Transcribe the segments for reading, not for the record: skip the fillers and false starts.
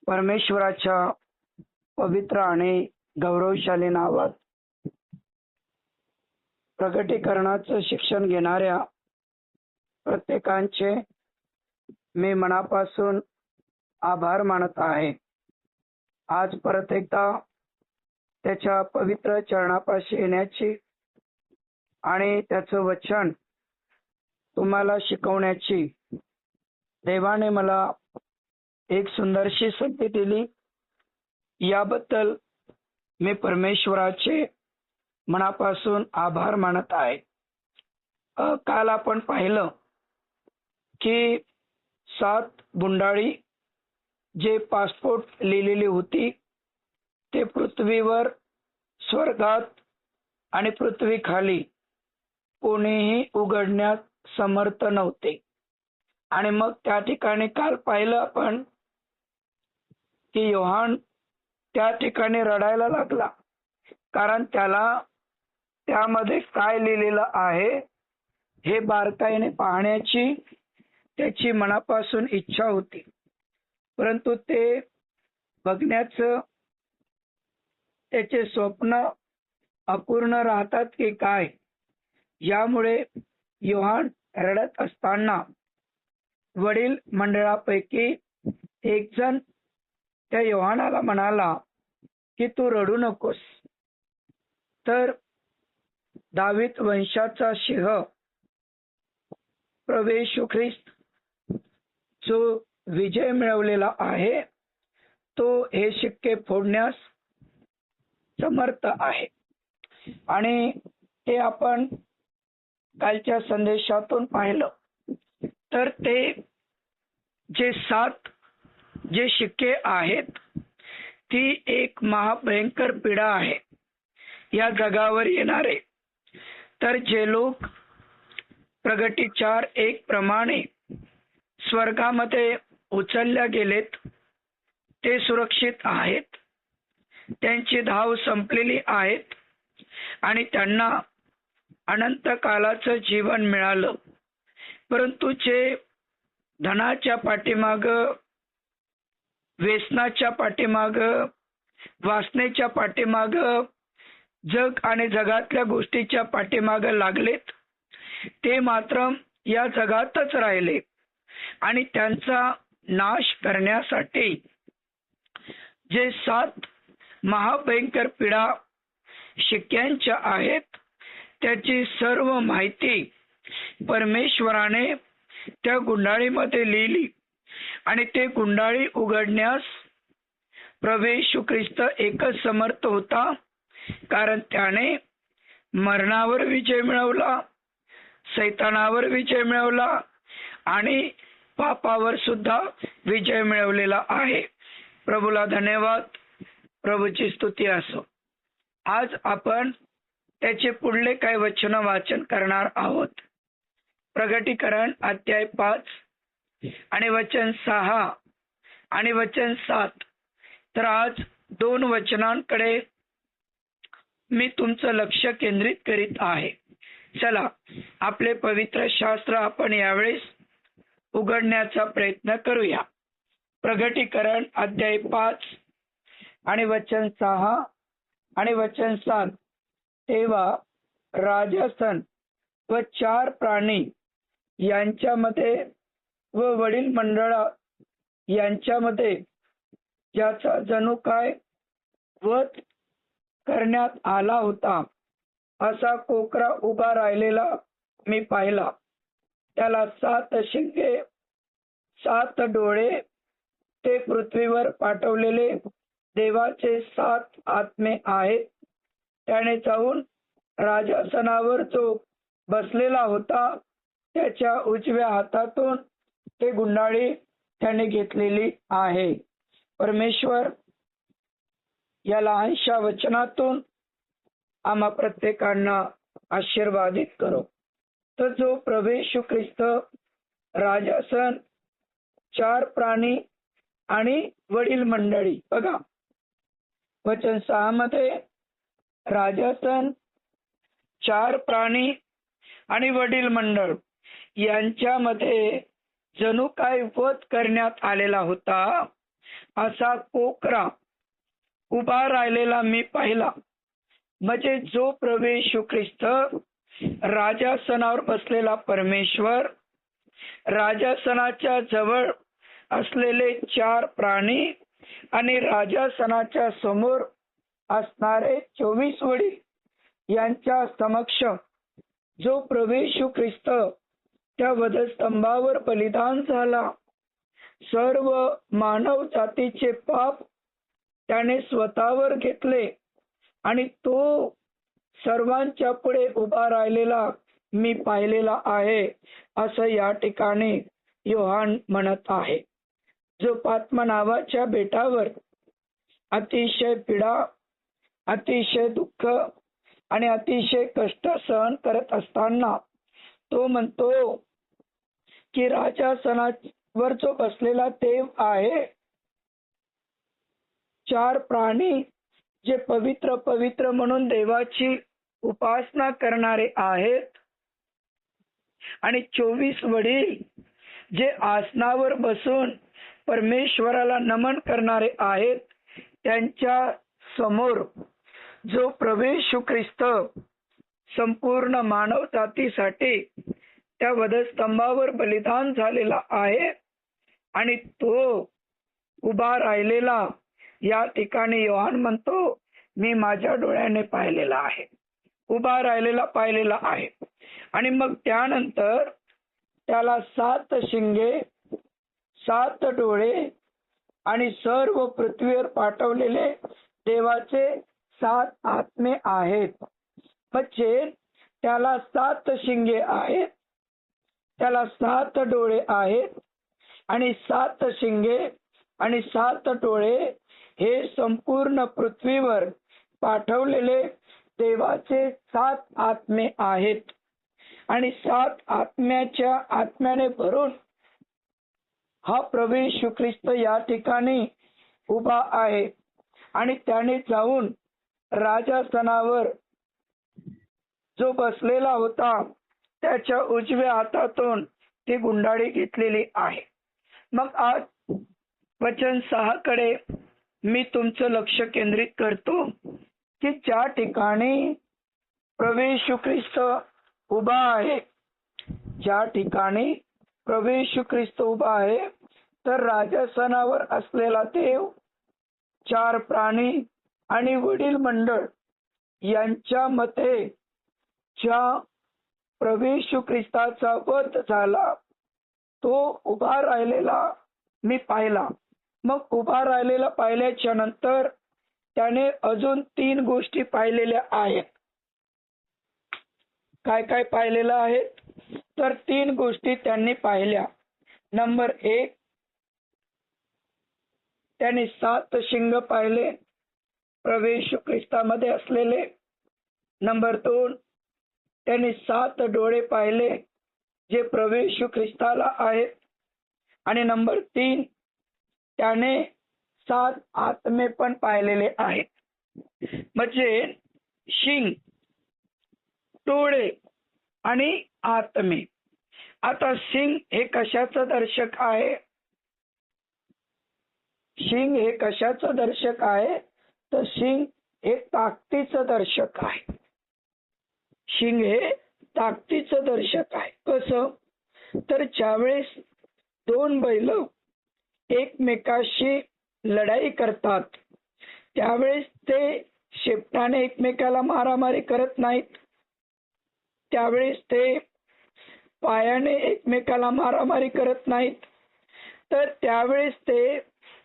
परमेश्वराच्या पवित्र आणि गौरवशाली नावात प्रगटीकरणाचं शिक्षण घेणाऱ्या प्रत्येकांचे मी मनापासून आभार मानत आहे। आज परत एकदा त्याच्या पवित्र चरणापाशी येण्याची आणि त्याचं वचन तुम्हाला शिकवण्याची देवाने मला एक सुंदरशी संधी दिली। याबद्दल मी परमेश्वराचे मनापासून आभार मानत आहे। काल आपण पाहिलं की 7 गुंडाळी जे पासपोर्ट लिहिलेली होती ते पृथ्वीवर, स्वर्गात आणि पृथ्वी खाली कोणीही उघडण्यास समर्थ नव्हते। आणि मग त्या ठिकाणी काल पाहिलं आपण की योहान त्या ठिकाणी रडायला लागला, कारण त्याला त्यामध्ये काय लिहिलेलं आहे हे बारकाईने पाहण्याची त्याची मनापासून इच्छा होती, परंतु ते बघण्याचं त्याचे स्वप्न अपूर्ण राहतात की काय, यामुळे योहान रडत असताना वडील मंडळापैकी एक जण त्या योहानाला म्हणाला की तू रडू नकोस। तर दावीद वंशाचा सिंह प्रभू येशू ख्रिस्त जो विजय मिळवलेला आहे तो हे शिक्के फोडण्यास समर्थ आहे। आणि ते आपण कालच्या संदेशातून पाहिलं। तर ते जे 7 जे शिक्के आहेत ती एक महाभयंकर पीडा आहे या जगावर येणारे। तर जे लोक प्रगटी 4:1 प्रमाणे स्वर्गामध्ये उचलल्या गेलेत ते सुरक्षित आहेत, त्यांची धाव संपलेली आहेत आणि त्यांना अनंत कालाचं जीवन मिळालं। परंतु जे धनाच्या पाठीमाग, व्यसनाच्या पाठीमाग, वासनेच्या पाठीमाग, जग आणि जगातल्या गोष्टीच्या पाठीमाग लागलेत ते मात्र या जगातच राहिले आणि त्यांचा नाश करण्यासाठी जे 7 महाभयंकर पीडा शिक्क्यांच्या आहेत त्याची सर्व माहिती परमेश्वराने त्या गुंडाळीमध्ये लिहिली। आणि ते गुंडाळी उघडण्यास प्रभू येशू ख्रिस्त एकच समर्थ होता, कारण त्याने मरणावर विजय मिळवला, सैतानावर विजय मिळवला आणि पापावर सुद्धा विजय मिळवलेला आहे। प्रभूला धन्यवाद, प्रभूची स्तुती असो। आज आपण त्याचे पुढले काही वचन वाचन करणार आहोत। प्रगटीकरण अध्याय 5 आणि वचन 6 आणि वचन 7। तर आज 2 वचनांकडे मी तुमचं लक्ष केंद्रित करीत आहे। चला आपले पवित्र शास्त्र आपण यावेळेस उघडण्याचा प्रयत्न करूया। प्रगटीकरण अध्याय 5 आणि वचन 6 आणि वचन 7। तेव्हा राजासन व 4 प्राणी यांच्यामध्ये व वडील मंडळ यांच्यामध्ये ज्याचा जणू काय वध करण्यात आला होता असा कोकरा उभा राहिलेला मी पाहिला। त्याला 7 शिंगे, 7 डोळे, ते पृथ्वीवर पाठवलेले देवाचे 7 आत्मे आहेत। त्याने जाऊन राजासनावर जो बसलेला होता त्याच्या उजव्या हातातून ते गुंडाळी त्याने घेतलेली आहे। परमेश्वर या लहानशा वचनातून आम्हा प्रत्येकांना आशीर्वादित करो। तर जो प्रभू येशू ख्रिस्त राजासन, 4 प्राणी आणि वडील मंडळी, बघा वचन 6 मध्ये राजासन, 4 प्राणी आणि वडील मंडळ यांच्यामध्ये जणू काय वध करण्यात आलेला होता असा कोकरा उभा राहिलेला मी पाहिला. म्हणजे जो प्रभू येशू ख्रिस्त राजासनावर बसलेला परमेश्वर, राजासनाच्या जवळ असलेले 4 प्राणी आणि राजासनाच्या समोर असणारे 24 वडील यांच्या समक्ष जो प्रभू येशू ख्रिस्त त्या वधस्तंभावर बलिदान झाला, सर्व मानव जातीचे पाप त्याने स्वतःवर घेतले आणि तो सर्वांच्या पुढे उभा राहिलेला मी पाहिलेला आहे, असं या ठिकाणी योहान म्हणत आहे. जो पात्मा नावाच्या बेटावर अतिशय पीडा, अतिशय दुःख आणि अतिशय कष्ट सहन करत असताना तो म्हणतो की राजासनावर जो बसलेला देव आहे, 4 प्राणी जे पवित्र पवित्र म्हणून देवाची उपासना करणारे आहेत आणि 24 वडील जे आसनावर बसून परमेश्वराला नमन करणारे आहेत, त्यांच्या समोर जो प्रभू येशू ख्रिस्त संपूर्ण मानव जातीसाठी त्या वधस्तंभावर बलिदान झालेला आहे आणि तो उभा राहिलेला या ठिकाणी योहान म्हणतो मी माझ्या डोळ्याने पाहिलेला आहे, उभा राहिलेला पाहिलेला आहे. आणि मग त्यानंतर त्याला 7 शिंगे, 7 डोळे आणि सर्व पृथ्वीवर पाठवलेले देवाचे 7 आत्मे आहेत. म्हणजे त्याला 7 शिंगे आहेत, त्याला 7 डोळे आहेत आणि 7 शिंगे आणि 7 डोळे हे संपूर्ण पृथ्वीवर पाठवलेले देवाचे 7 आत्मे आहेत. आणि 7 आत्म्याने भरून हा प्रभू येशू ख्रिस्त या ठिकाणी उभा आहे आणि त्याने जाऊन राजासनावर जो बसलेला होता त्याच्या उजव्या हातातून ती गुंडाळी घेतलेली आहे. मग आज वचन 6 कडे मी तुमचं लक्ष केंद्रित करतो की ज्या ठिकाणी प्रभू येशू ख्रिस्त उभा आहे, ज्या ठिकाणी प्रभू येशू ख्रिस्त उभा आहे, तर राजासनावर असलेला देव, 4 प्राणी आणि वडील मंडळ यांच्या मते ज्या प्रभू येशू ख्रिस्ताचा वध झाला तो उभा राहिलेला मी पाहिला. मग उभा राहिलेला पाहिल्याच्या नंतर त्याने अजून 3 गोष्टी पाहिलेल्या आहेत. काय काय पाहिलेलं आहे? तर 3 गोष्टी त्यांनी पाहिल्या. नंबर 1, त्याने 7 शिंग पाहिले प्रभू येशू ख्रिस्तामध्ये असलेले. नंबर 2, त्याने 7 डोळे पाहिले जे प्रभू येशू ख्रिस्ताला आहेत. आणि नंबर 3, त्याने 7 आत्मे पण पाहिलेले आहेत. म्हणजे शिंग, डोळे आणि आत्मे. आता शिंग हे कशाचं दर्शक आहे? शिंग हे कशाचं दर्शक आहे? तर शिंग हे ताकदीचं दर्शक आहे. शिंग हे ताकदीचं दर्शक आहे. कसं? तर ज्यावेळेस 2 बैल एकमेकाशी लढाई करतात त्यावेळेस ते शेपटाने एकमेकाला मारामारी करत नाहीत, त्यावेळेस ते पायाने एकमेकाला मारामारी करत नाहीत, तर त्यावेळेस ते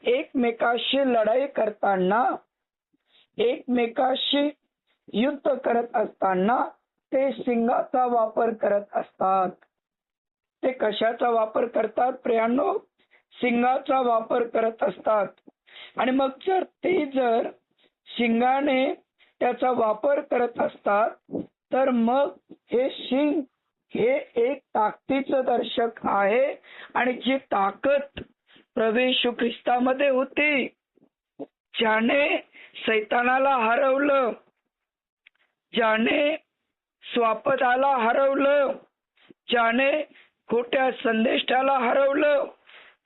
एकमेकाशी लढाई करताना, एकमेकाशी युद्ध करत असताना ते सिंगाचा वापर करत असतात. ते कशाचा वापर करतात प्रियांनो? सिंगाचा वापर करत असतात. आणि मग जर शिंगाने त्याचा वापर करत असतात तर मग हे शिंग हे एक ताकदीचं दर्शक आहे. आणि जी ताकद प्रभू येशू ख्रिस्तामध्ये होती, ज्याने सैतानाला हरवलं, ज्याने स्वापदाला हरवलं, ज्याने खोट्या संदेशाला हरवलं,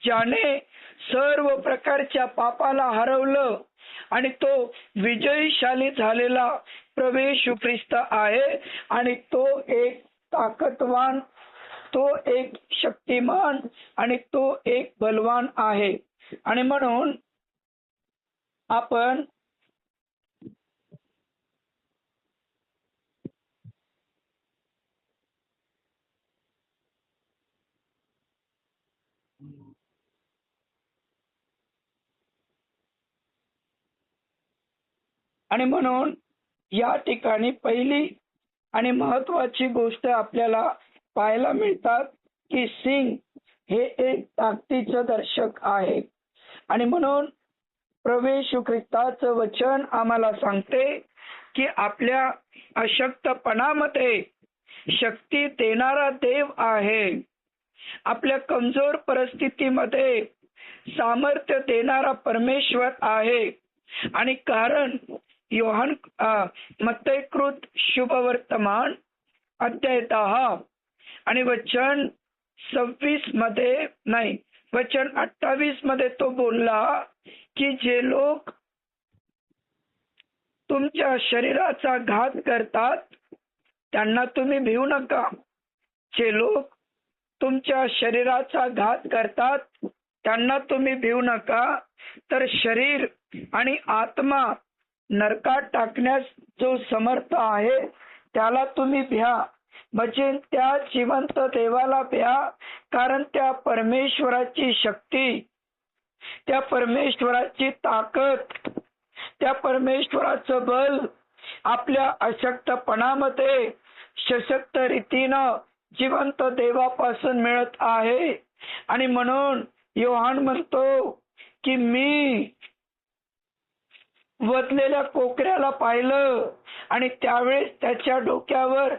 ज्याने सर्व प्रकारच्या पापाला हरवलं आणि तो विजयशाली झालेला प्रभू येशू ख्रिस्त आहे. आणि तो एक ताकदवान, तो एक शक्तिमान आणि तो एक बलवान आहे. आणि म्हणून आपण या ठिकाणी पहिली आणि महत्वाची गोष्ट आपल्याला पाहायला मिळतात की सिंग हे एक ताकदीचं दर्शक आहे. आणि म्हणून प्रभू येशू ख्रिस्ताचं वचन आम्हाला सांगते की आपल्या अशक्तपणामध्ये शक्ती देणारा देव आहे. आपल्या कमजोर परिस्थितीमध्ये सामर्थ्य देणारा परमेश्वर आहे. आणि कारण मत्तईकृत शुभवर्तमान अध्याय 10 आणि वचन 28 मध्ये तो बोलला की जे लोक तुमच्या शरीराचा घात करतात त्यांना तुम्ही भिवू नका. जे लोक तुमच्या शरीराचा घात करतात त्यांना तुम्ही भिवू नका, तर शरीर आणि आत्मा नरकात टाकण्यास जो समर्थ आहे त्याला तुम्ही भ्या. म्हणजे त्या जिवंत देवाला भ्या, कारण त्या परमेश्वराची शक्ती, त्या परमेश्वराची ताकद, त्या परमेश्वराचं बल आपल्या अशक्तपणामध्ये सशक्त रीतीनं जिवंत देवापासून मिळत आहे. आणि म्हणून योहान म्हणतो की मी वधलेल्या कोकऱ्याला पाहिलं आणि त्यावेळेस त्याच्या डोक्यावर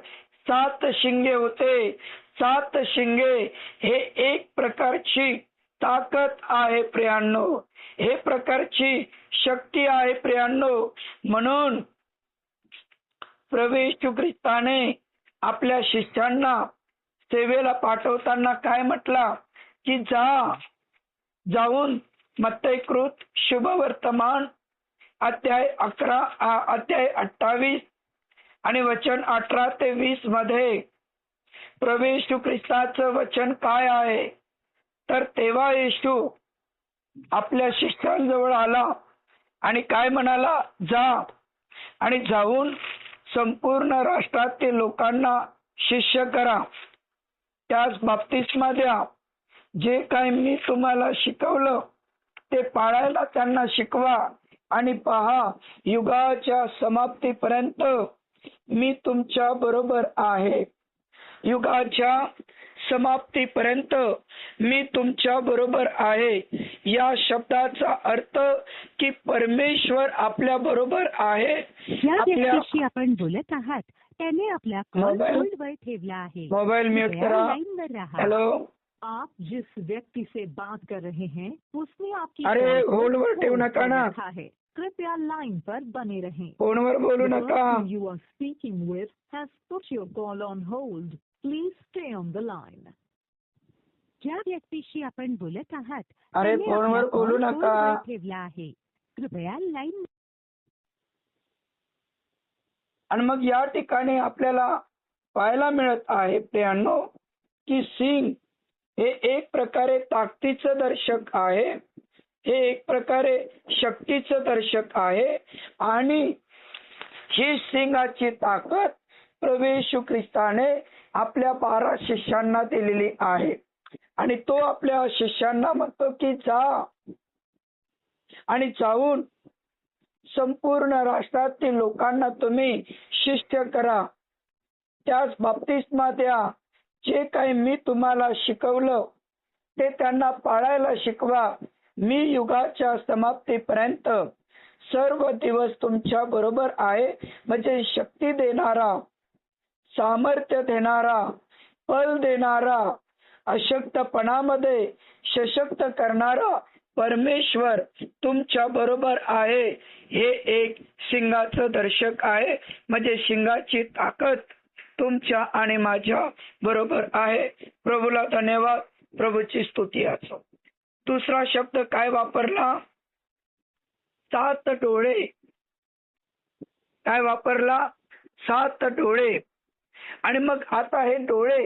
7 शिंगे होते. 7 शिंगे हे एक प्रकारची ताकद आहे प्रियांनो, हे प्रकारची शक्ती आहे प्रियांनो. म्हणून प्रभू येशू ख्रिस्ताने आपल्या शिष्यांना सेवेला पाठवताना काय म्हटला की जाऊन मत्तईकृत शुभवर्तमान अध्याय 28 आणि वचन 18 ते 20 मध्ये प्रभू येशू ख्रिस्ताचं वचन काय आहे. तर तेव्हा येशू आपल्या शिष्यांजवळ आला आणि काय म्हणाला, जा आणि जाऊन संपूर्ण राष्ट्रातील लोकांना शिष्य करा, त्यास बाप्तिस्मा द्या, जे काही मी तुम्हाला शिकवलं ते पाळायला त्यांना शिकवा. आणि पहा, युगाच्या समाप्तीपर्यंत मी तुमच्या बरोबर आहे. युगाच्या समाप्तीपर्यंत मी तुमच्या बरोबर आहे. या शब्दाचा अर्थ की परमेश्वर आपल्या बरोबर आहे. या व्यक्तीशी आपण बोलत आहात त्याने आपला कॉल होल्डवर ठेवला आहे. मोबाईल म्यूट करा. लाइनवर रहा. हॅलो, आप जिस व्यक्ति से बात कर रहे हैं उसने आपकी अरे होल्डवर ठेवू नका ना, है. कृपया लाइन पर बने रहें. फोनवर बोलू नका. You are speaking with has put your call on hold. Please stay on the line. ज्या व्यक्तीशी आपण बोलत आहात अरे त्याने फोनवर आपला बोलू कॉल नका. होल्डवर ठेवला आहे. कृपया लाइन. आणि मग या ठिकाणी आपल्याला पाहायला मिळत आहे प्रियांनो की सिंग हे एक प्रकारे ताकदीचं दर्शक आहे, हे एक प्रकारे शक्तीचं दर्शक आहे. आणि ही सिंगाची ताकद प्रभू येशू ख्रिस्ताने आपल्या 12 शिष्यांना दिलेली आहे. आणि तो आपल्या शिष्यांना म्हणतो की जा आणि जाऊन संपूर्ण राष्ट्रातील लोकांना तुम्ही शिष्य करा, त्यास बाप्तिस्मा द्या, जे काही मी तुम्हाला शिकवलं ते त्यांना पाळायला शिकवा. मी युगाच्या समाप्तीपर्यंत सर्व दिवस तुमच्या बरोबर आहे. म्हणजे शक्ती देणारा, सामर्थ्य देणारा, बल देणारा, अशक्तपणामध्ये सशक्त करणारा परमेश्वर तुमच्या बरोबर आहे. हे एक सिंगाचं दर्शक आहे. म्हणजे सिंगाची ताकद तुमच्या आणि माझ्या बरोबर आहे. प्रभूला धन्यवाद. प्रभूची स्तुती असो. दुसरा शब्द काय वापरला? 7 डोळे. काय वापरला? 7 डोळे. आणि मग आता हे डोळे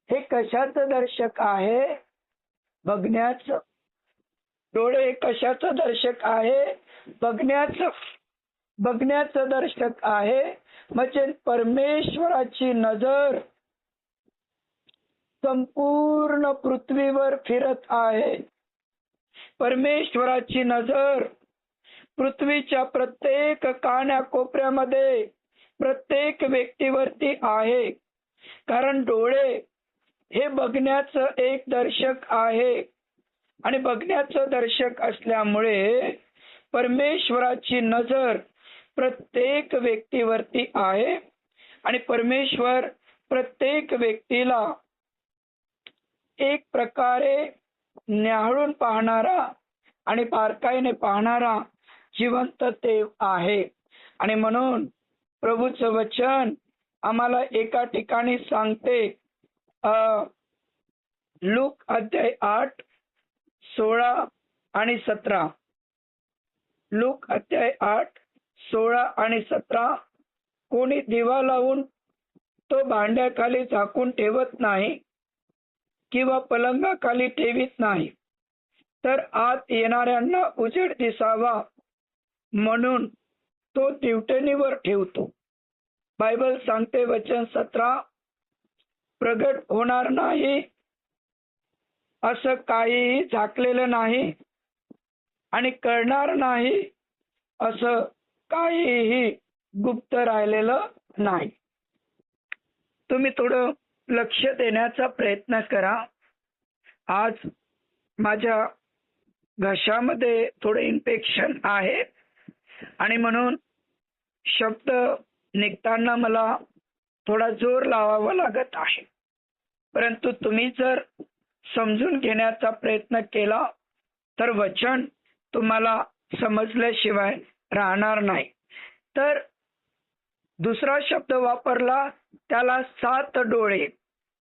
हे कशाचं दर्शक आहे? बघण्याचं. डोळे हे कशाचं दर्शक आहे? बघण्याचं. बघण्याचं दर्शक आहे. म्हणजे परमेश्वराची नजर संपूर्ण पृथ्वीवर फिरत आहे. परमेश्वराची नजर पृथ्वीच्या प्रत्येक कानाकोपऱ्यामध्ये प्रत्येक व्यक्तीवरती आहे. कारण डोळे हे बघण्याचं एक दर्शक आहे. आणि बघण्याचं दर्शक असल्यामुळे परमेश्वराची नजर प्रत्येक व्यक्तीवरती आहे. आणि परमेश्वर प्रत्येक व्यक्तीला एक प्रकारे न्याहाळून पाहणारा आणि बारकाईने पाहणारा जिवंत देव आहे. आणि म्हणून प्रभूचं वचन आम्हाला एका ठिकाणी सांगते, लूक अध्याय 8, 16 आणि 17. लूक अध्याय 8, 16 आणि 17. कोणी दिवा लावून तो भांड्याखाली झाकून ठेवत नाही किंवा पलंगाखाली ठेवीत नाही, तर आत येणाऱ्यांना उजेड दिसावा म्हणून तो दिवटणीवर ठेवतो. बायबल सांगते वचन 17, प्रगट होणार नाही असं काहीही झाकलेलं नाही आणि कळणार नाही असं काहीही गुप्त राहिलेलं नाही. तुम्ही थोडं लक्ष देण्याचा प्रयत्न करा. आज माझ्या घशामध्ये थोडं इन्फेक्शन आहे आणि म्हणून शब्द निघताना मला थोडा जोर लावावा लागत आहे. परंतु तुम्ही जर समजून घेण्याचा प्रयत्न केला तर वचन तुम्हाला समजल्याशिवाय राहणार नाही. तर दुसरा शब्द वापरला त्याला 7 डोळे.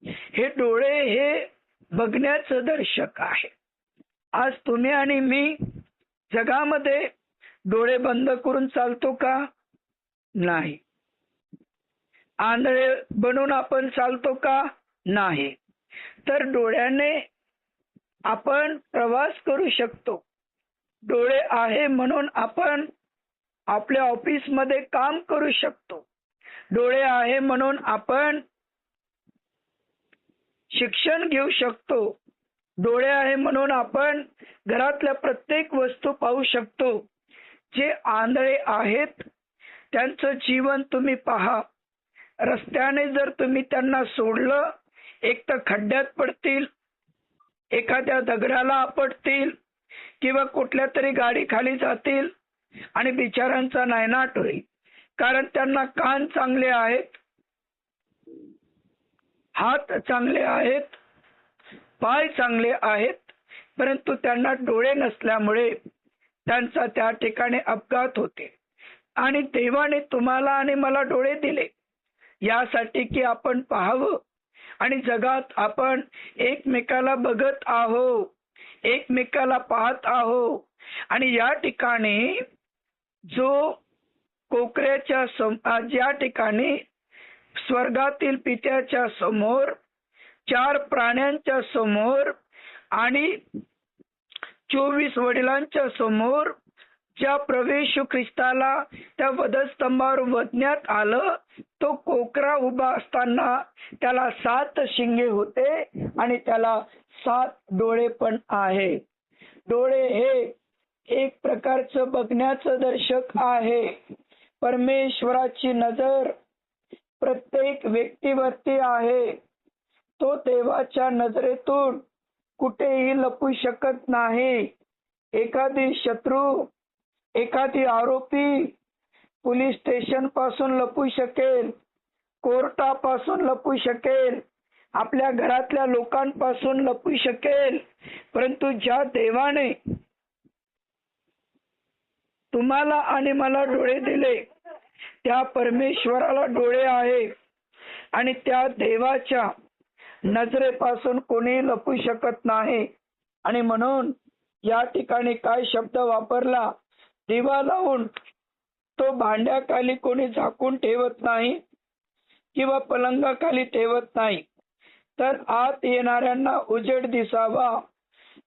हे डोळे हे बघण्याचं दर्शक आहे. आज तुम्ही आणि मी जगामध्ये डोळे बंद करून चालतो का? नाही. आंधळे बनून आपण चालतो का? नाही. तर डोळ्याने आपण प्रवास करू शकतो. डोळे आहे म्हणून आपण आपल्या ऑफिसमध्ये काम करू शकतो. डोळे आहे म्हणून आपण शिक्षण घेऊ शकतो. डोळे आहे म्हणून आपण घरातल्या प्रत्येक वस्तू पाहू शकतो. जे आंधळे आहेत त्यांचं जीवन तुम्ही पहा. रस्त्याने जर तुम्ही त्यांना सोडलं, एक तर खड्ड्यात पडतील, एखाद्या दगडाला आपटतील किंवा कुठल्या तरी गाडी खाली जातील आणि बिचाऱ्यांचा नायनाट होईल. कारण त्यांना कान चांगले आहेत, हात चांगले आहेत, पाय चांगले आहेत, परंतु त्यांना डोळे नसल्यामुळे त्यांचा त्या ठिकाणी अपघात होते. आणि देवाने तुम्हाला आणि मला डोळे दिले यासाठी की आपण पाहावं. आणि जगात आपण एकमेकाला बघत आहो, एकमेकाला पाहत आहो. आणि या ठिकाणी जो कोकऱ्याच्या ज्या ठिकाणी स्वर्गातील पित्याच्या समोर, 4 प्राण्यांच्या समोर आणि 24 वडिलांच्या समोर ज्या प्रवेश ख्रिस्ताला त्या वधस्तंभावर वधण्यात आलं, तो कोकरा उभा असताना त्याला 7 शिंगे होते आणि त्याला 7 डोळे पण आहे. डोळे हे एक प्रकारचं बघण्याचं दर्शक आहे. परमेश्वराची नजर प्रत्येक व्यक्तीवरती आहे. तो देवाच्या नजरेतून कुठेही लपू शकत नाही. एखादी शत्रू, एखादी आरोपी पोलीस स्टेशन पासून लपू शकेल, कोर्टापासून लपू शकेल, आपल्या घरातल्या लोकांपासून लपू शकेल, परंतु ज्या देवाने तुम्हाला आणि मला डोळे दिले त्या परमेश्वराला डोळे आहे आणि त्या देवाच्या नजरेपासून कोणी लपू शकत नाही. आणि म्हणून या ठिकाणी काय शब्द वापरला? दिवा लावून तो भांड्याखाली कोणी झाकून ठेवत नाही किंवा पलंगाखाली ठेवत नाही, तर आत येणाऱ्यांना उजेड दिसावा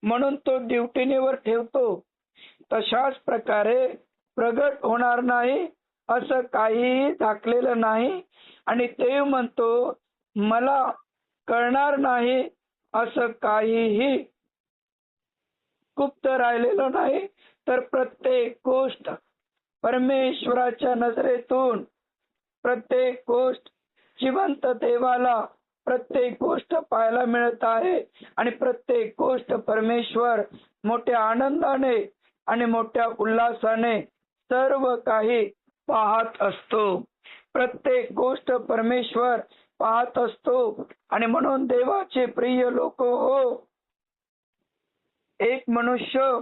म्हणून तो दिवटिणीवर ठेवतो. तशाच प्रकारे प्रगट होणार नाही असं काहीही झाकलेलं नाही, आणि देव म्हणतो मला कळणार नाही असं काहीही गुप्त राहिलेलं नाही. तर प्रत्येक गोष्ट परमेश्वराच्या नजरेतून, प्रत्येक गोष्ट जिवंत देवाला प्रत्येक गोष्ट पाहायला मिळत आहे, आणि प्रत्येक गोष्ट परमेश्वर मोठ्या आनंदाने आणि मोठ्या उल्हासाने सर्व काही पाहत असतो. प्रत्येक गोष्ट परमेश्वर पाहत असतो. आणि म्हणून देवाचे प्रिय लोक हो, एक मनुष्य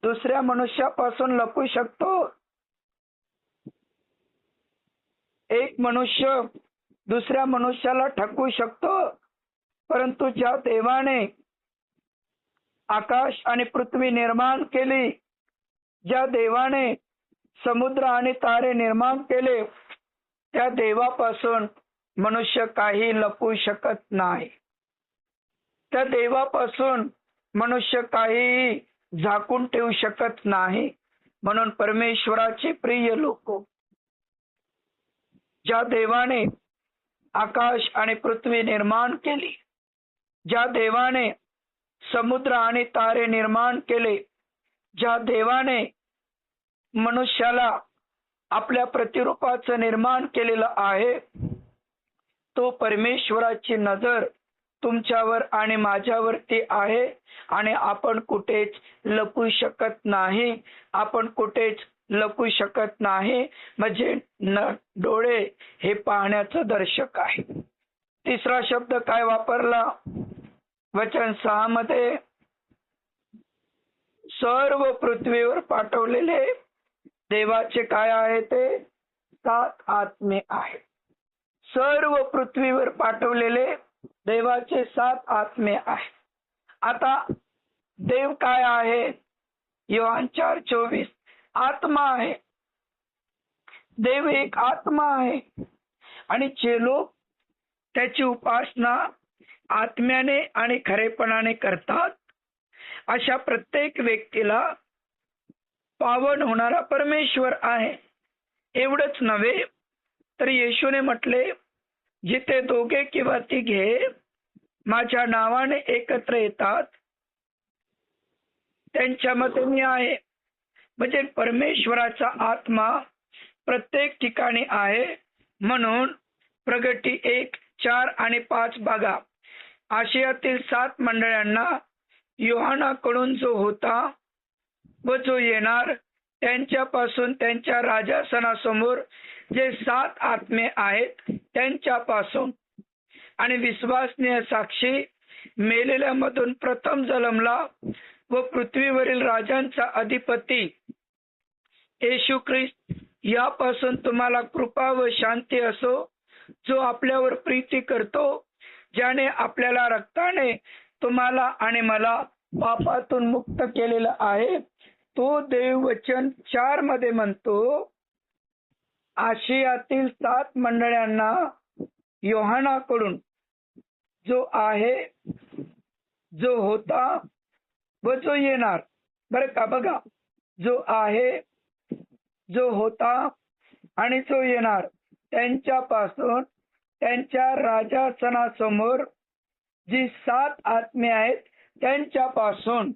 दुसऱ्या मनुष्यापासून लपू शकतो. एक मनुष्य दुसऱ्या मनुष्याला ठकवू शकतो, परंतु ज्या देवाने आकाश आणि पृथ्वी निर्माण केली, ज्या देवाने समुद्र आणि तारे निर्माण केले, त्या देवापासून मनुष्य काही लपू शकत नाही. त्या देवापासून मनुष्य काही झाकून ठेवू शकत नाही. म्हणून परमेश्वराचे प्रिय लोक, ज्या देवाने आकाश आणि पृथ्वी निर्माण केली, ज्या देवाने समुद्र आणि तारे निर्माण केले, ज्या देवाने मनुष्याला आपल्या प्रतिरूपाचं निर्माण केलेलं आहे, तो परमेश्वराची नजर तुमच्यावर आणि माझ्यावरती आहे, आणि आपण कुठेच लपू शकत नाही. आपण कुठेच लपू शकत नाही. म्हणजे डोळे हे पाहण्याचं दर्शक आहे. तिसरा शब्द काय वापरला? वचन 6 मध्ये सर्व पृथ्वीवर पाठवलेले देवाचे काय आहे? ते 7 आत्मे आहे. सर्व पृथ्वीवर पाठवलेले देवाचे 7 आत्मे आहे. आता देव काय आहे? योहान 4:24 आत्मा आहे. देव एक आत्मा आहे, आणि जे लोक त्याची उपासना आत्म्याने आणि खरेपणाने करतात, अशा प्रत्येक व्यक्तीला पावन होणारा परमेश्वर आहे. एवढंच नव्हे, तर येशूने म्हटले, जिथे 2 किंवा 3 माझ्या नावाने एकत्र येतात, त्यांच्यामध्ये मी आहे. म्हणजे परमेश्वराचा आत्मा प्रत्येक ठिकाणी आहे. म्हणून प्रगटी 1:4 आणि 5 बघा. आशियातील 7 मंडळांना योहानाकडून जो होता व जो येणार, त्यांच्यापासून त्यांच्या राजासनासमोर जे 7 आत्मे आहेत त्यांच्यापासून, आणि विश्वासनीय साक्षी मेलेल्यामधून प्रथम जन्मला व पृथ्वीवरील राजांचा अधिपती येशू ख्रिस्त, यापासून तुम्हाला कृपा व शांती असो, जो आपल्यावर प्रीती करतो, ज्याने आपल्याला रक्ताने तुम्हाला आणि मला पापातून मुक्त केलेलं आहे. तो देव वचन 4 मध्ये म्हणतो, आशियातील 7 मंडळांना योहानाकडून जो आहे, जो होता व जो येणार. बरं का? बघा, जो आहे, जो होता आणि जो येणार, त्यांच्यापासून त्यांच्या राजासनासमोर जी 7 आत्मे आहेत त्यांच्यापासून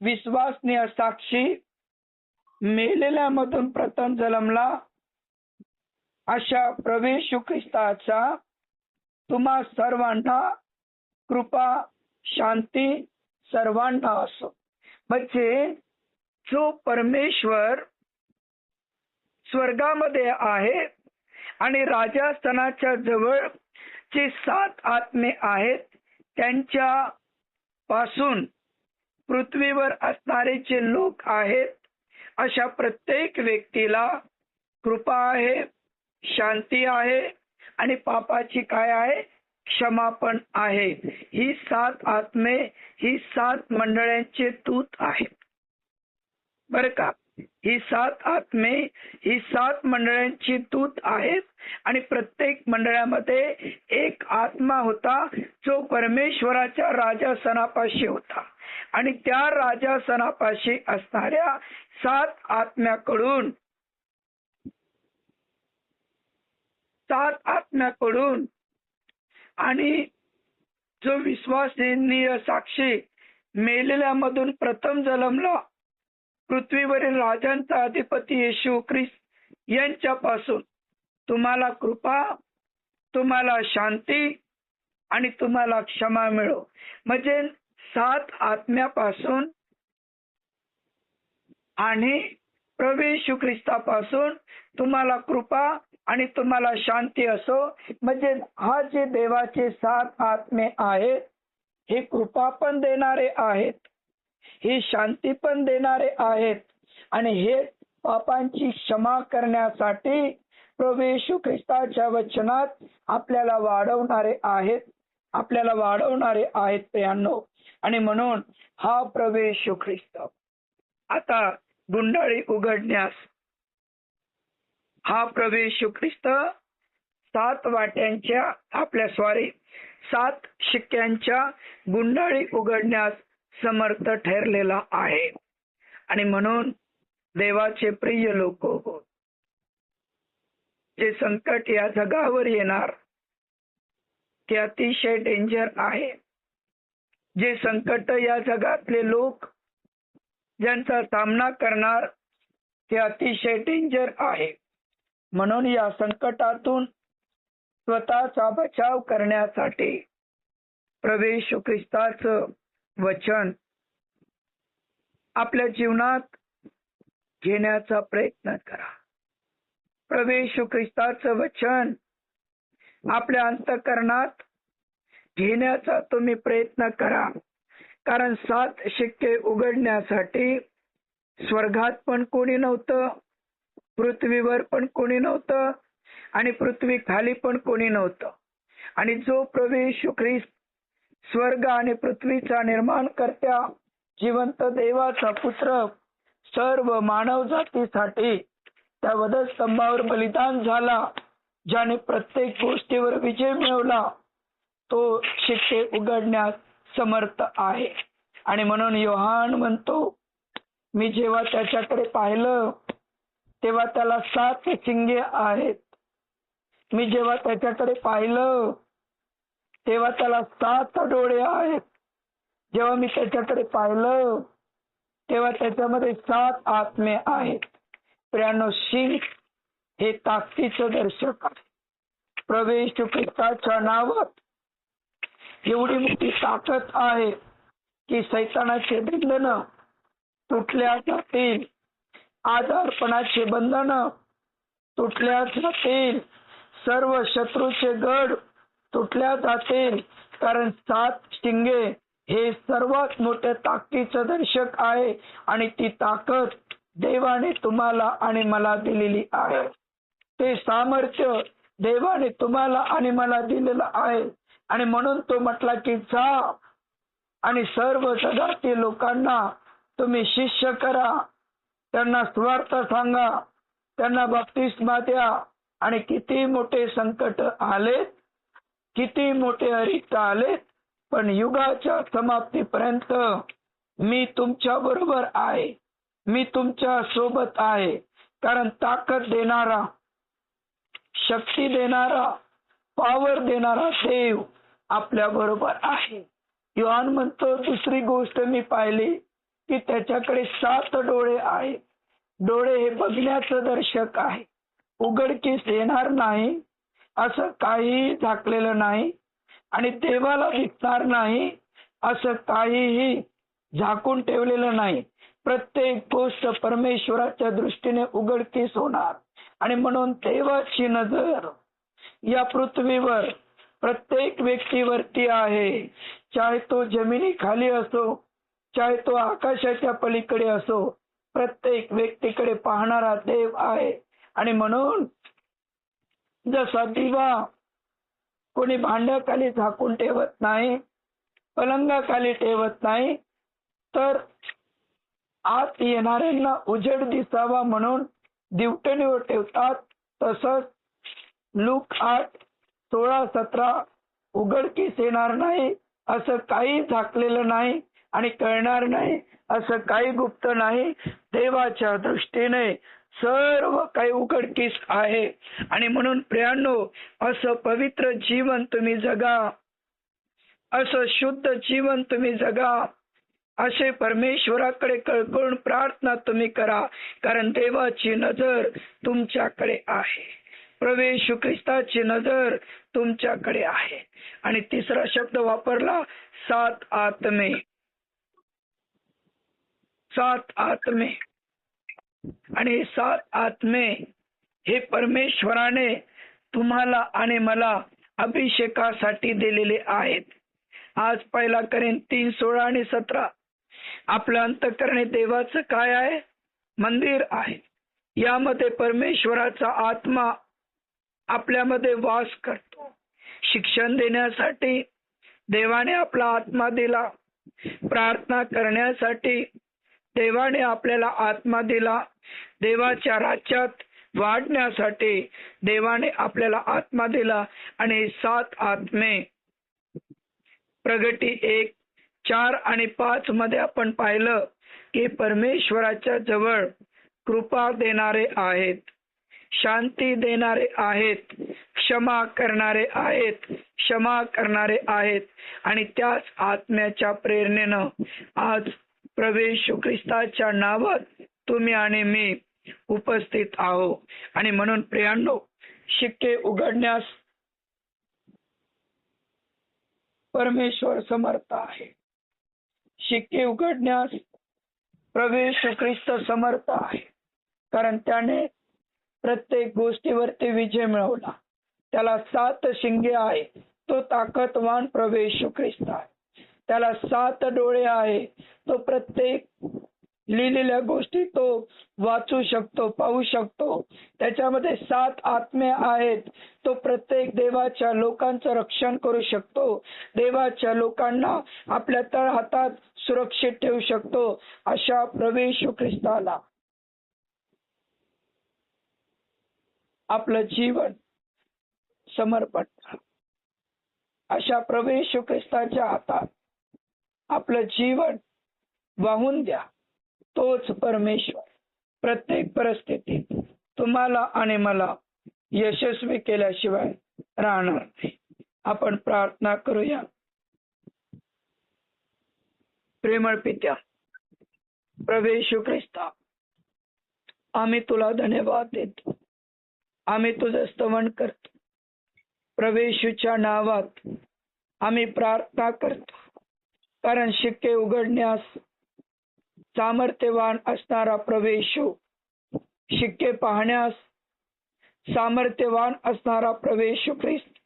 विश्वासनीय साक्षी मेलेल्यामधून प्रथम जन्मला अशा प्रभू येशू ख्रिस्ताचा तुम्हा सर्वांना कृपा शांती सर्वांना असो. म्हणजे जो परमेश्वर स्वर्गामध्ये आहे आणि राजास्थानाच्या जवळ जे 7 आत्मे आहेत त्यांच्या पासून पृथ्वीवर असणारे जे लोक आहेत, अशा प्रत्येक व्यक्तीला कृपा आहे, शांती आहे आणि पापाची काय आहे, क्षमा पण आहे. ही 7 आत्मे, ही 7 मंडळांचे दूत आहेत बर का. ही 7 आत्मे, ही 7 मंडळांची दूत आहेत आणि प्रत्येक मंडळामध्ये एक आत्मा होता जो परमेश्वराच्या राजासनापाशी होता आणि त्या राजासनापाशी असणाऱ्या 7 आत्म्याकडून 7 आत्म्याकडून आणि जो विश्वसनीय साक्षी मेलेल्यामधून प्रथम जन्मला पृथ्वीवरील राजांचा अधिपती येशू ख्रिस्त यांच्यापासून तुम्हाला कृपा, तुम्हाला शांती आणि तुम्हाला क्षमा मिळो. म्हणजे 7 आत्म्यापासून आणि प्रभू येशू ख्रिस्तापासून तुम्हाला कृपा आणि तुम्हाला शांती असो. म्हणजे हा जे देवाचे 7 आत्मे आहेत, हे कृपा पण देणारे आहेत, ही शांती पण देणारे आहेत आणि हे पापांची क्षमा करण्यासाठी प्रभू येशू ख्रिस्ताच्या वचनात आपल्याला वाढवणारे आहेत, आपल्याला वाढवणारे आहेत प्रियांनो. आणि म्हणून हा प्रभू येशू ख्रिस्त आता गुंडाळी उघडण्यास, हा प्रभू येशू ख्रिस्त 7 वाट्यांच्या 7 शिक्क्यांच्या गुंडाळी उघडण्यास समर्थ ठरलेला आहे. आणि म्हणून देवाचे प्रिय लोक हो, जे संकट या जगावर येणार ते अतिशय डेंजर आहे. जे संकट या जगातले लोक ज्यांचा सामना करणार ते अतिशय डेंजर आहे. म्हणून या संकटातून स्वतःचा बचाव करण्यासाठी प्रभू येशू ख्रिस्ताचं वचन आपल्या जीवनात घेण्याचा प्रयत्न करा. प्रभू येशू ख्रिस्ताचं वचन आपल्या अंतःकरणात घेण्याचा तुम्ही प्रयत्न करा. कारण 7 शिक्के उघडण्यासाठी स्वर्गात पण कोणी नव्हतं, पृथ्वीवर पण कोणी नव्हतं आणि पृथ्वी खाली पण कोणी नव्हतं. आणि जो प्रभू येशू ख्रिस्त स्वर्ग आणि पृथ्वीचा निर्माण करत्या जिवंत देवाचा पुत्र सर्व मानव जातीसाठी त्या वधस्तंभावर बलिदान झाला, ज्याने प्रत्येक गोष्टीवर विजय मिळवला, तो शिक्के उघडण्यास समर्थ आहे. आणि म्हणून योहान म्हणतो, मी जेव्हा त्याच्याकडे पाहिलं तेव्हा त्याला 7 शिंगे आहेत. मी जेव्हा त्याच्याकडे पाहिलं तेव्हा त्याला 7 डोळे आहेत. जेव्हा मी त्याच्याकडे पाहिलं तेव्हा त्याच्यामध्ये 7 आत्मे आहेत. प्रियांनो, शिंग हे ताकदीचं दर्शक आहे. प्रभू येशू ख्रिस्ताच्या नावात एवढी मोठी ताकद आहे की सैतानाचे बंधन तुटल्या जातील, आजारपणाचे बंधन तुटल्या जातील, सर्व शत्रूचे गड तुटल्या जातील. कारण 7 शिंगे हे सर्वात मोठ्या ताकदीचं दर्शक आहे आणि ती ताकद देवाने तुम्हाला आणि मला दिलेली आहे. ते सामर्थ्य देवाने तुम्हाला आणि मला दिलेलं आहे. आणि म्हणून तो म्हटला की जा आणि सर्व जगातील लोकांना तुम्ही शिष्य करा, त्यांना सुवार्थ सांगा, त्यांना बप्तिस्मा द्या. आणि किती मोठे संकट आलेत, किती मोठे अरिष्ट आलेत, पण युगाच्या समाप्तीपर्यंत मी तुमच्या बरोबर आहे, मी तुमच्या सोबत आहे. कारण ताकद देणारा, शक्ती देणारा, पॉवर देणारा देव आपल्या बरोबर आहे. योहान म्हणतो, दुसरी गोष्ट मी पाहिली की त्याच्याकडे 7 डोळे आहेत. डोळे हे बघण्याचं दर्शक आहे, उघडकीस येणार नाही असं काही झाकलेलं नाही आणि देवाला दिसणार नाही असं काहीही झाकून ठेवलेलं नाही. प्रत्येक गोष्ट परमेश्वराच्या दृष्टीने उघडकीस होणार. आणि म्हणून देवाची नजर या पृथ्वीवर प्रत्येक व्यक्तीवरती आहे, चाहे तो जमिनी खाली असो, चाहे तो आकाशाच्या पलीकडे असो, प्रत्येक व्यक्तीकडे पाहणारा देव आहे. आणि म्हणून जसा दिवा कोणी भांड्याखाली झाकून ठेवत नाही, पलंगाखाली ठेवत नाही, तर आत येणाऱ्यांना उजेड दिसावा म्हणून दिवटणीवर ठेवतात. तसंच लूक 8:16-17 उघडकीस येणार नाही असं काही झाकलेलं नाही आणि कळणार नाही असं काही गुप्त नाही. देवाच्या दृष्टीने सर्व काही उघडकीस आहे. आणि म्हणून प्रियांनो, असं पवित्र जीवन तुम्ही जगा, असं शुद्ध जीवन तुम्ही जगा, असे परमेश्वराकडे कळकळून प्रार्थना तुम्ही करा, कारण देवाची नजर तुमच्याकडे आहे, प्रभू येशू ख्रिस्ताची नजर तुमच्याकडे आहे. आणि तिसरा शब्द वापरला 7 आत्मे. 7 आत्मे. आणि 7 आत्मे हे परमेश्वराने तुम्हाला आणि मला अभिषेकासाठी दिलेले आहेत. आज 1 कोरिन्थी 3:16-17 आपलं अंतःकरण देवाचं काय आहे? मंदिर आहे. यामध्ये परमेश्वराचा आत्मा आपल्यामध्ये वास करतो. शिक्षण देण्यासाठी देवाने आपला आत्मा दिला, प्रार्थना करण्यासाठी देवाने आपल्याला आत्मा दिला, देवाच्या राज्यात वाढण्यासाठी देवाने आपल्याला आत्मा दिला. आणि 7 आत्मे प्रगटी 1:4 आणि 5 मध्ये आपण पाहिलं की परमेश्वराच्या जवळ कृपा देणारे आहेत, शांती देणारे आहेत, क्षमा करणारे आहेत, क्षमा करणारे आहेत. आणि त्याच आत्म्याच्या प्रेरणेनं आज प्रभू येशू ख्रिस्ताच्या नावात तुम्ही आणि मी उपस्थित आहो. आणि म्हणून प्रियांनो, शिक्के उघडण्यास परमेश्वर समर्थ आहे. शिक्के उघडण्यास प्रभू येशू ख्रिस्त समर्थ आहे, कारण त्याने प्रत्येक गोष्टीवरती विजय मिळवला. त्याला 7 शिंगे आहे, तो ताकदवान प्रभू येशू ख्रिस्त आहे. त्याला 7 डोळे आहे, तो प्रत्येक लिहिलेल्या गोष्टी तो वाचू शकतो, पाहू शकतो. त्याच्यामध्ये 7 आत्मे आहेत, तो प्रत्येक देवाच्या लोकांचं रक्षण करू शकतो, देवाच्या लोकांना आपल्या तळहातात सुरक्षित ठेवू शकतो. अशा प्रभू येशू ख्रिस्ताला आपलं जीवन समर्पण करा. अशा प्रभू येशू ख्रिस्ताच्या हातात आपलं जीवन वाहून द्या. तोच परमेश्वर प्रत्येक परिस्थितीत तुम्हाला आणि मला यशस्वी केल्याशिवाय राहणार नाही. आपण प्रार्थना करूया. प्रेमळ पित्या, प्रभू येशू ख्रिस्ता, आम्ही तुला धन्यवाद देतो, आम्ही तुझं स्तवन करतो. प्रभू येशूच्या नावात आम्ही प्रार्थना करतो, कारण शिक्के उघडण्यास सामर्थ्यवान असणारा प्रभू येशू, शिक्के पाहण्यास सामर्थ्यवान असणारा प्रभू येशू ख्रिस्त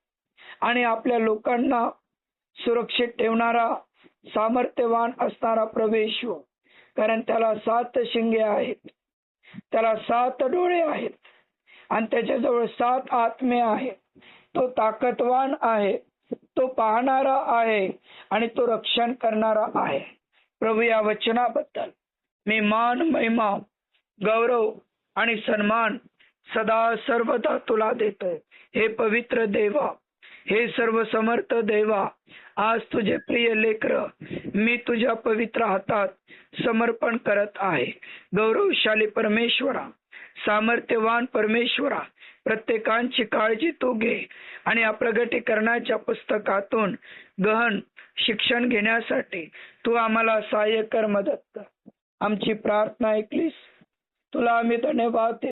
आणि आपल्या लोकांना सुरक्षित ठेवणारा सामर्थ्यवान असणारा प्रभू येशू, कारण त्याला 7 शिंगे आहेत, त्याला 7 डोळे आहेत आणि त्याच्याजवळ 7 आत्मे आहेत. तो ताकदवान आहे, तो पाहणारा आहे आणि तो रक्षण करणारा आहे. प्रभू, या वचनाबद्दल मी मान, महिमा, गौरव आणि सन्मान सदा सर्वदा तुला देतोय. हे पवित्र देवा, हे सर्व समर्थ देवा, आज तुझे प्रिय लेकर मी तुझ्या पवित्र हातात समर्पण करत आहे. गौरवशाली परमेश्वरा, सामर्थ्यवान परमेश्वरा, प्रत्येकांची काळजी तू घे आणि या प्रगटीकरणाच्या पुस्तकातून गहन शिक्षण घेण्यासाठी तू आम्हाला सहाय्य कर, मदत कर. आमची प्रार्थना ऐकलीस, तुला आम्ही धन्यवाद देतो.